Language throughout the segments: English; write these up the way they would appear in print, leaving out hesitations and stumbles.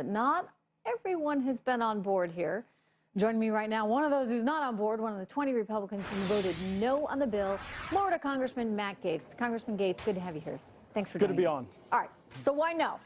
but not everyone has been on board here. Joining me right now, one of those who's not on board, one of the 20 Republicans who voted no on the bill, Florida Congressman Matt Gaetz. Congressman Gaetz, good to have you here. Thanks for joining us. Good to be on. All right, so why no?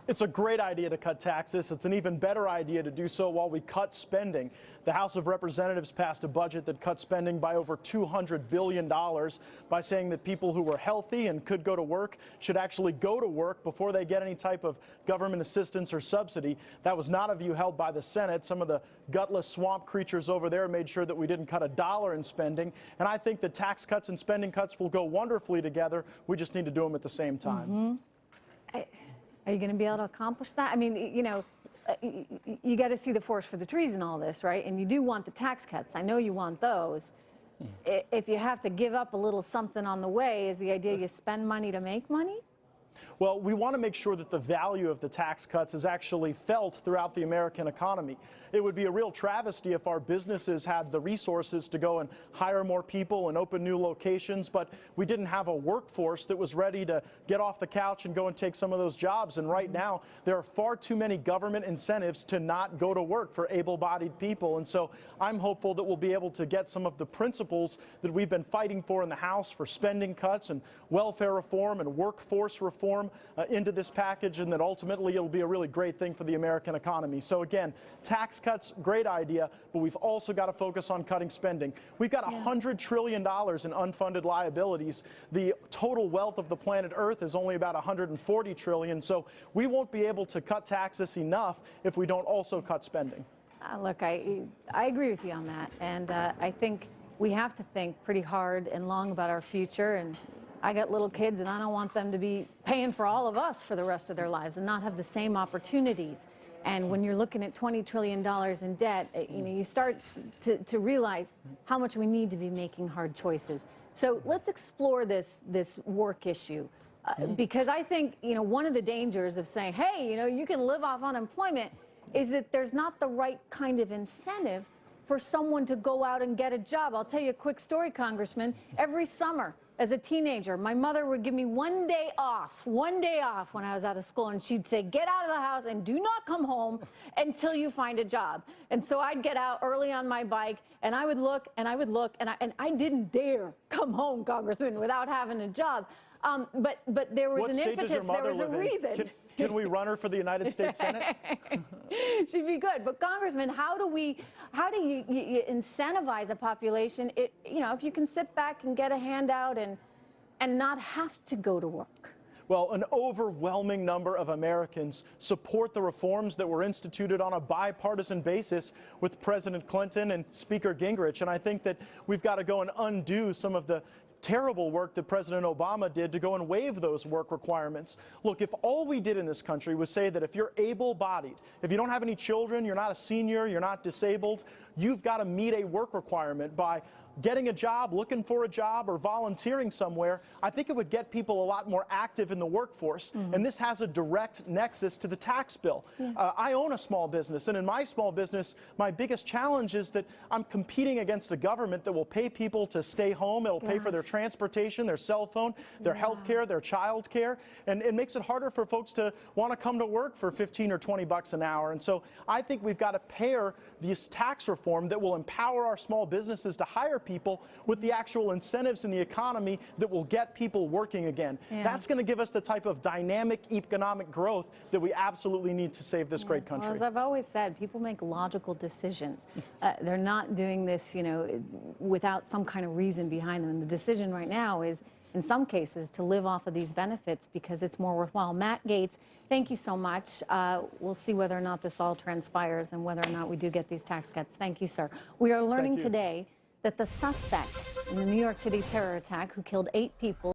It's a great idea to cut taxes. It's an even better idea to do so while we cut spending. The House of Representatives passed a budget that cut spending by over $200 billion by saying that people who were healthy and could go to work should actually go to work before they get any type of government assistance or subsidy. That was not a view held by the Senate. Some of the gutless swamp creatures over there made sure that we didn't cut a dollar in spending. And I think that tax cuts and spending cuts will go wonderfully together. We just need to do them at the same time. Are you going to be able to accomplish that? I mean, you know, you got to see the forest for the trees in all this, right? And you do want the tax cuts. I know you want those. If you have to give up a little something on the way, is the idea you spend money to make money? Well, we want to make sure that the value of the tax cuts is actually felt throughout the American economy. It would be a real travesty if our businesses had the resources to go and hire more people and open new locations, but we didn't have a workforce that was ready to get off the couch and go and take some of those jobs. And right now, there are far too many government incentives to not go to work for able-bodied people. And so I'm hopeful that we'll be able to get some of the principles that we've been fighting for in the House for spending cuts and welfare reform and workforce reform into this package, and that ultimately it'll be a really great thing for the American economy. So again, tax cuts, great idea, but we've also got to focus on cutting spending. We've got $100 trillion in unfunded liabilities. The total wealth of the planet Earth is only about $140 trillion, so we won't be able to cut taxes enough if we don't also cut spending. Look, I agree with you on that, and I think we have to think pretty hard and long about our future. And I got little kids, and I don't want them to be paying for all of us for the rest of their lives and not have the same opportunities. And when you're looking at $20 trillion in debt, you know, you start to realize how much we need to be making hard choices. So let's explore this work issue, because I think, you know, one of the dangers of saying, hey, you know, you can live off unemployment is that there's not the right kind of incentive for someone to go out and get a job. I'll tell you a quick story, Congressman. Every summer, as a teenager, my mother would give me one day off when I was out of school, and she'd say, get out of the house and do not come home until you find a job. And so I'd get out early on my bike, and I would look, and I would look, and I didn't dare come home, Congressman, without having a job. But there was an impetus, there was a reason. Can we run her for the United States Senate? She'd be good. But Congressman, how do you incentivize a population, you know, if you can sit back and get a handout and not have to go to work? Well, an overwhelming number of Americans support the reforms that were instituted on a bipartisan basis with President Clinton and Speaker Gingrich. And I think that we've got to go and undo some of the terrible work that President Obama did to go and waive those work requirements. Look, if all we did in this country was say that if you're able-bodied, if you don't have any children, you're not a senior, you're not disabled, you've got to meet a work requirement by getting a job, looking for a job, or volunteering somewhere, I think it would get people a lot more active in the workforce. And this has a direct nexus to the tax bill. I own a small business, and in my small business, my biggest challenge is that I'm competing against a government that will pay people to stay home. It'll pay for their transportation, their cell phone, their health care, their child care, and it makes it harder for folks to want to come to work for 15 or 20 bucks an hour. And so I think we've got to pair this tax reform that will empower our small businesses to hire people with the actual incentives in the economy that will get people working again. That's going to give us the type of dynamic economic growth that we absolutely need to save this great country. Well, as I've always said, people make logical decisions. They're not doing this, you know, without some kind of reason behind them. And the decision right now is, in some cases, to live off of these benefits because it's more worthwhile. Matt Gaetz, thank you so much. We'll see whether or not this all transpires and whether or not we do get these tax cuts. Thank you, sir. We are learning today that the suspect in the New York City terror attack who killed 8 people